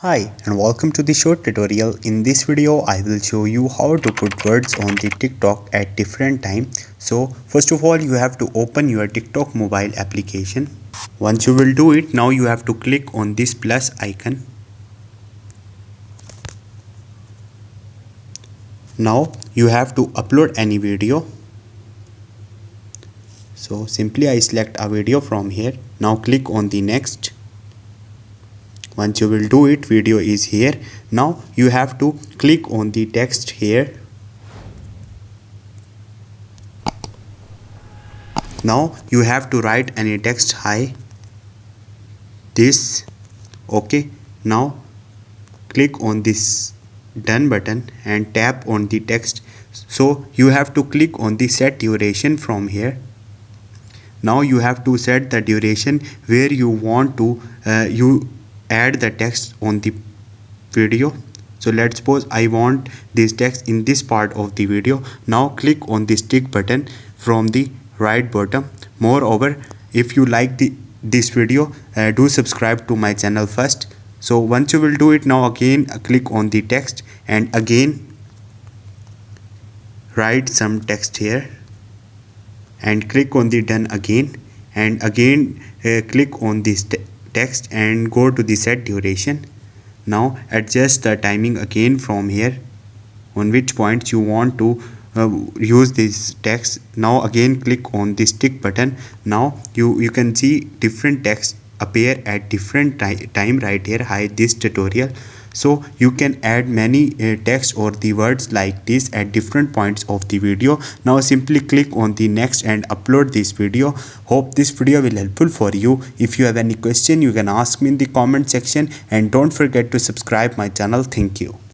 Hi and welcome to the short tutorial. In this video I will show you how to put words on the TikTok at different time. So first of all you have to open your TikTok mobile application. Once you will do it, now you have to click on this plus icon. Now you have to upload any video. So simply I select a video from here. Now click on the next. Once you will do it, video is here. Now you have to click on the text here. Now you have to write any text. Hi, this. Okay, now click on this done button and tap on the text. So you have to click on the set duration from here. Now you have to set the duration where you want to you add the text on the video. So let's suppose I want this text in this part of the video. Now click on the stick button from the right bottom. Moreover, if you like this video, do subscribe to my channel first. So once you will do it, now again click on the text and again write some text here and click on the done again and again click on this text and go to the set duration. Now adjust the timing again from here on which points you want to use this text. Now again click on the stick button. Now you can see different text appear at different time right here. Hi, this tutorial. So you can add many text or the words like this at different points of the video. Now simply click on the next and upload this video. Hope this video will helpful for you. If you have any question, you can ask me in the comment section and don't forget to subscribe my channel. Thank you.